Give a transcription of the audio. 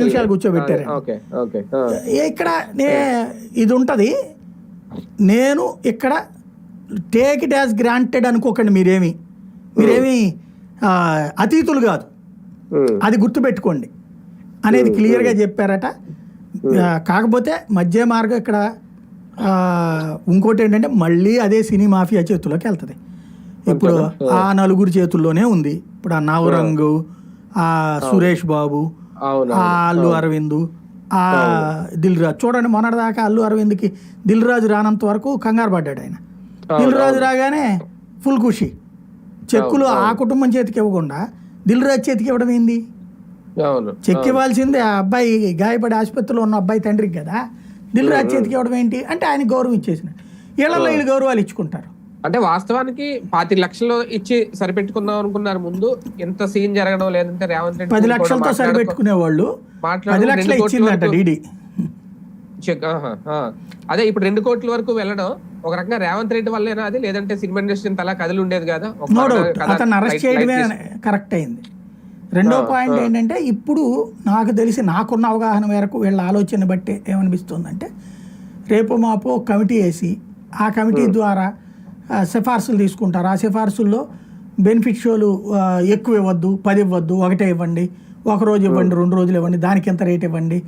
నిమిషాలు కూర్చోబెట్టారు. ఇక్కడ ఇది ఉంటుంది. నేను ఇక్కడ టేక్ ఇట్ యాజ్ గ్రాంటెడ్ అనుకోకండి. మీరేమి అతీతులు కాదు, అది గుర్తుపెట్టుకోండి అనేది క్లియర్గా చెప్పారట. కాకపోతే మధ్య మార్గం ఇక్కడ ఇంకోటి ఏంటంటే మళ్ళీ అదే సినీ మాఫియా చేతుల్లోకి వెళ్తుంది. ఇప్పుడు ఆ నలుగురు చేతుల్లోనే ఉంది. ఇప్పుడు ఆ నవరంగు, ఆ సురేష్ బాబు, ఆ అల్లు అరవింద్, ఆ దిల్ రాజు. చూడండి, మొన్నటిదాకా అల్లు అరవింద్కి దిల్ రాజు రానంత వరకు కంగారు పడ్డాడు ఆయన. దిల్ రాజు రాగానే ఫుల్ ఖుషి. చెక్కులు ఆ కుటుంబం చేతికి ఇవ్వకుండా దిల్ రాజు చేతికి ఇవ్వడం ఏంది? చెక్ ఇవ్వాల్సిందే ఆ అబ్బాయి, గాయపడి ఆసుపత్రిలో ఉన్న అబ్బాయి తండ్రికి కదా. దిల్ రాజు చేతికి ఇవ్వడం ఏంటి అంటే ఆయన గౌరవం ఇచ్చేసినట్టు. వీళ్ళలో వీళ్ళు గౌరవాలు ఇచ్చుకుంటారు. అంటే వాస్తవానికి 25 లక్షలు ఇచ్చి సరిపెట్టుకుందాం అనుకున్నారు ముందు. ఎంత సీన్ జరగడం లేదంటే రేవంత్ రెడ్డి 10 లక్షలతో సరిపెట్టుకునేవాళ్ళు 10 లక్షలు ఇచ్చిందట డీడీ. అదే ఇప్పుడు 2 కోట్ల వరకు వెళ్ళడం ఒక రకంగా రేవంత్ రెడ్డి వల్లేనా అది, లేదంటే సినిమా ఇండస్ట్రీ అలా కదిలి ఉండేది కదా? అతను అరెస్ట్ చేయడమే కరెక్ట్ అయింది. రెండో పాయింట్ ఏంటంటే, ఇప్పుడు నాకు తెలిసి నాకున్న అవగాహన మేరకు వీళ్ళ ఆలోచన బట్టి ఏమనిపిస్తుందంటే, రేపు మాపో కమిటీ వేసి ఆ కమిటీ ద్వారా సిఫార్సులు తీసుకుంటారు. ఆ సిఫార్సుల్లో బెనిఫిట్ షోలు ఎక్కువ ఇవ్వద్దు, 10 ఇవ్వద్దు, 1 ఇవ్వండి, 1 రోజు ఇవ్వండి, 2 రోజులు ఇవ్వండి, దానికి ఎంత రేట్ ఇవ్వండి,